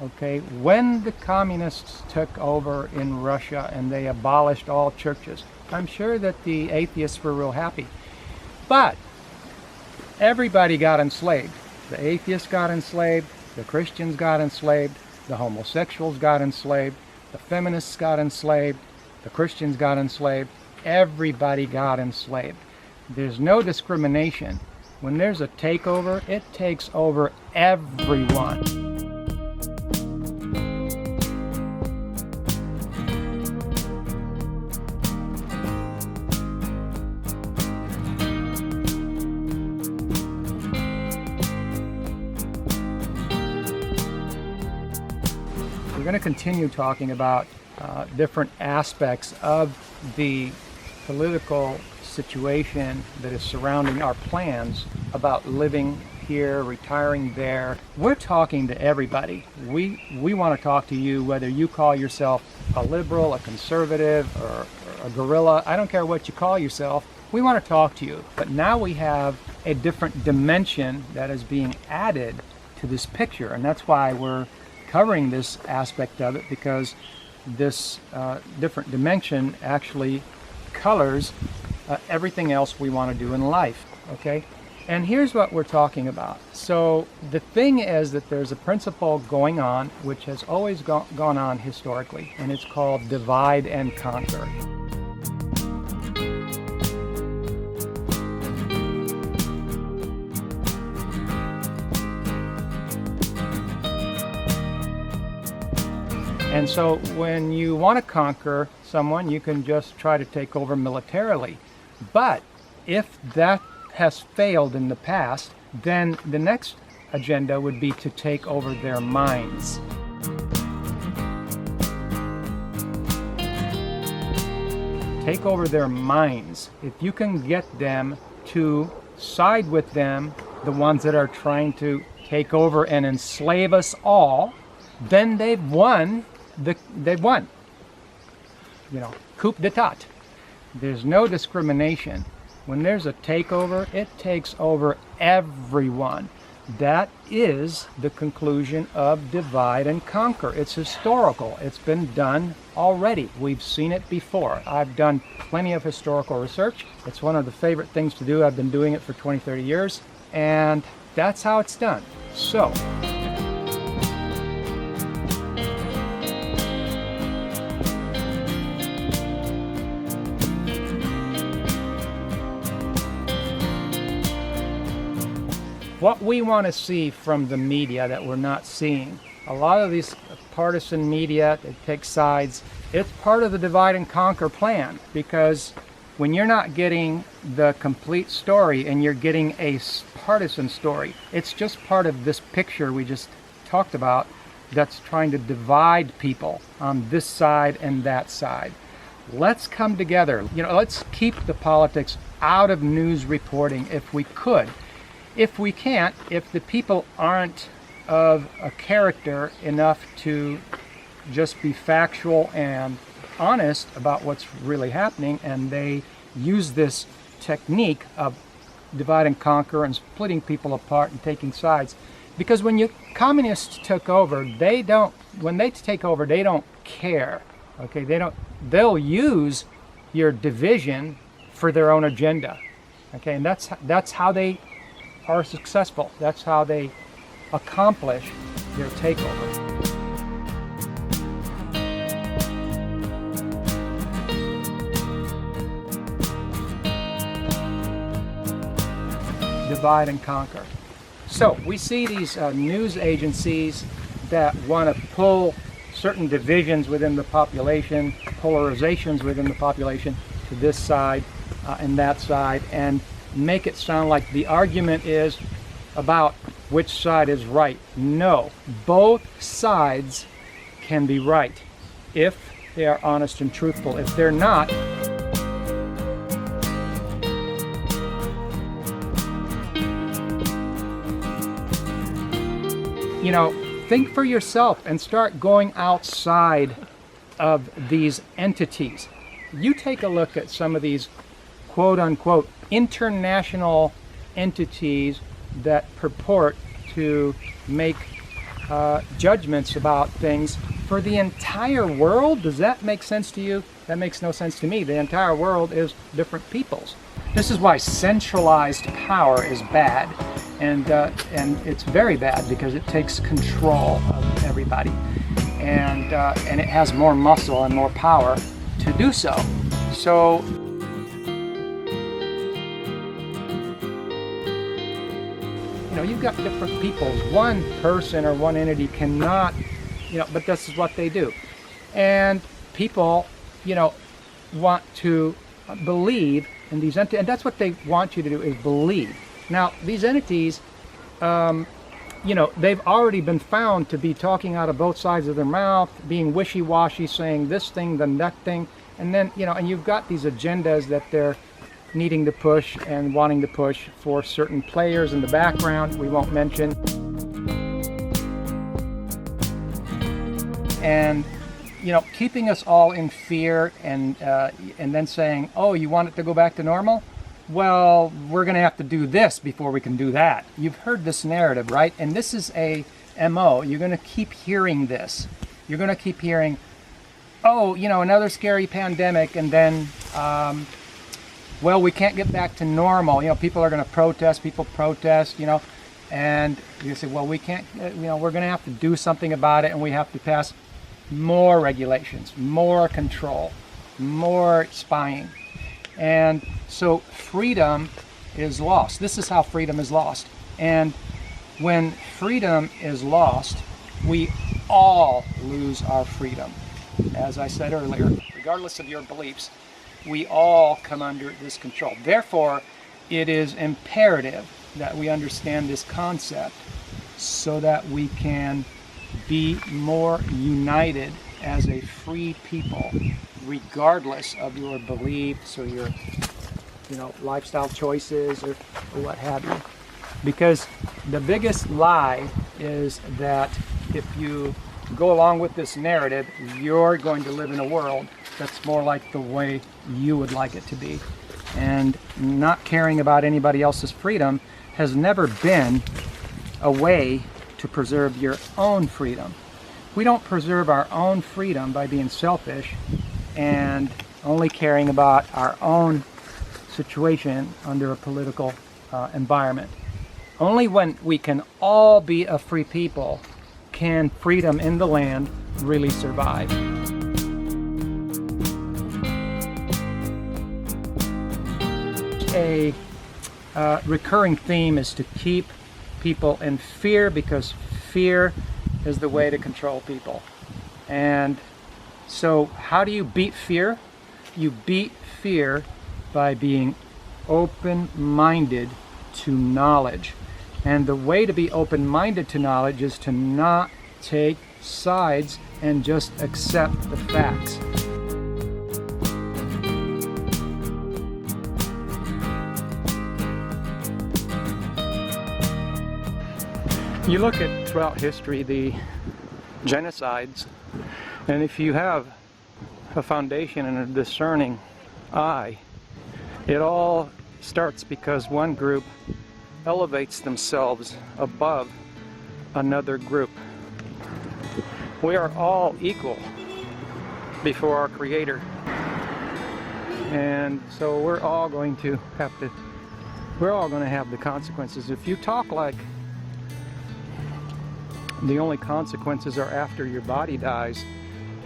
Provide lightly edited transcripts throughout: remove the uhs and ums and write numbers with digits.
Okay, when the communists took over in Russia and they abolished all churches, I'm sure that the atheists were real happy. But everybody got enslaved. The atheists got enslaved, the Christians got enslaved, the homosexuals got enslaved, the feminists got enslaved, the Christians got enslaved, everybody got enslaved. There's no discrimination. When there's a takeover, it takes over everyone. We're going to continue talking about different aspects of the political situation that is surrounding our plans about living here, retiring there. We're talking to everybody. We want to talk to you, whether you call yourself a liberal, a conservative, or a guerrilla. I don't care what you call yourself. We want to talk to you. But now we have a different dimension that is being added to this picture, and that's why we're covering this aspect of it, because this different dimension actually colors everything else we want to do in life. Okay, and here's what we're talking about. So the thing is that there's a principle going on which has always gone on historically, and it's called divide and conquer. And so when you want to conquer someone, you can just try to take over militarily. But if that has failed in the past, then the next agenda would be to take over their minds. Take over their minds. If you can get them to side with them, the ones that are trying to take over and enslave us all, then they've won. They've won. You know, coup d'etat. There's no discrimination. When there's a takeover, it takes over everyone. That is the conclusion of divide and conquer. It's historical. It's been done already. We've seen it before. I've done plenty of historical research. It's one of the favorite things to do. I've been doing it for 20, 30 years, and that's how it's done. So, what we want to see from the media that we're not seeing, a lot of these partisan media that take sides, it's part of the divide and conquer plan, because when you're not getting the complete story and you're getting a partisan story, it's just part of this picture we just talked about that's trying to divide people on this side and that side. Let's come together. You know, let's keep the politics out of news reporting if we could. If we can't, if the people aren't of a character enough to just be factual and honest about what's really happening, and they use this technique of divide and conquer and splitting people apart and taking sides, because when communists took over, when they take over, they don't care. Okay, they'll use your division for their own agenda. Okay, and that's how they are successful. That's how they accomplish their takeover. Divide and conquer. So we see these news agencies that want to pull certain divisions within the population, polarizations within the population to this side and that side, and make it sound like the argument is about which side is right. No, both sides can be right if they are honest and truthful. If they're not, you know, think for yourself and start going outside of these entities. You take a look at some of these quote-unquote international entities that purport to make judgments about things for the entire world. Does that make sense to you? That makes no sense to me. The entire world is different peoples. This is why centralized power is bad, and it's very bad because it takes control of everybody, and it has more muscle and more power to do so. So you've got different peoples. One person or one entity cannot, but this is what they do. And people, want to believe in these entities, and that's what they want you to do, is believe. Now, these entities, they've already been found to be talking out of both sides of their mouth, being wishy-washy, saying this thing, then that thing, and then, and you've got these agendas that they're needing to push and wanting to push for certain players in the background we won't mention. And keeping us all in fear, and then saying, oh, you want it to go back to normal? Well, we're going to have to do this before we can do that. You've heard this narrative, right? And this is a MO. You're going to keep hearing this. You're going to keep hearing, oh, another scary pandemic, and then well, we can't get back to normal. People are going to protest, and you say, well, we can't, we're going to have to do something about it, and we have to pass more regulations, more control, more spying. And so freedom is lost. This is how freedom is lost. And when freedom is lost, we all lose our freedom. As I said earlier, regardless of your beliefs, we all come under this control. Therefore, it is imperative that we understand this concept so that we can be more united as a free people, regardless of your beliefs or your lifestyle choices or what have you. Because the biggest lie is that if you go along with this narrative, you're going to live in a world that's more like the way you would like it to be. And not caring about anybody else's freedom has never been a way to preserve your own freedom. We don't preserve our own freedom by being selfish and only caring about our own situation under a political environment. Only when we can all be a free people can freedom in the land really survive. A recurring theme is to keep people in fear, because fear is the way to control people. And so how do you beat fear? You beat fear by being open-minded to knowledge. And the way to be open-minded to knowledge is to not take sides and just accept the facts. You look at throughout history the genocides, and if you have a foundation and a discerning eye, it all starts because one group elevates themselves above another group. We are all equal before our Creator, and so we're all going to have the consequences. If you talk like the only consequences are after your body dies,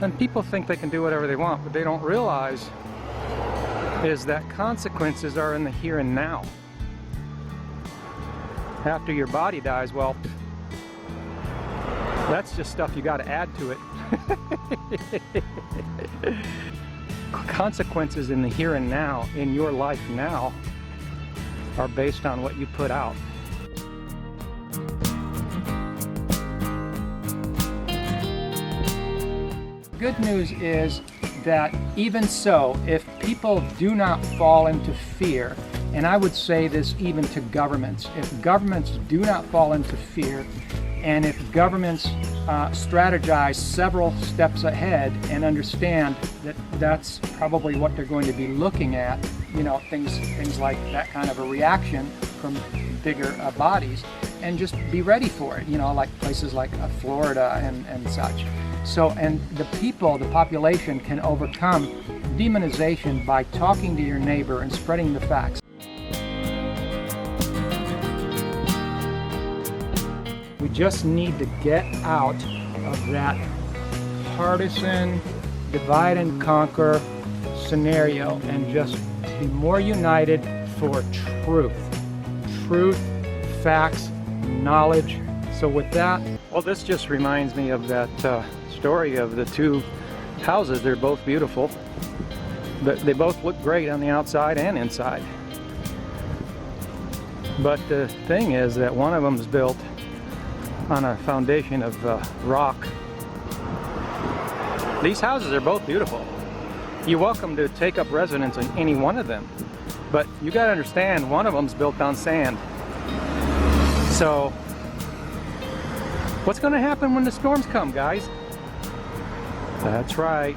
then people think they can do whatever they want. What they don't realize is that consequences are in the here and now. After your body dies, well, that's just stuff you got to add to it. Consequences in the here and now, in your life now, are based on what you put out. Good news is that even so, if people do not fall into fear, and I would say this even to governments, if governments do not fall into fear, and if governments strategize several steps ahead and understand that that's probably what they're going to be looking at, things like that kind of a reaction from bigger bodies, and just be ready for it, you know, like places like Florida and such. So, and the people, the population can overcome demonization by talking to your neighbor and spreading the facts. We just need to get out of that partisan divide and conquer scenario and just be more united for truth, facts, knowledge. So with that, well, this just reminds me of that story of the two houses. They're both beautiful, but they both look great on the outside and inside. But the thing is that one of them is built on a foundation of rock. These houses are both beautiful. You're welcome to take up residence in any one of them, but you got to understand, one of them's built on sand. So what's going to happen when the storms come, guys? That's right.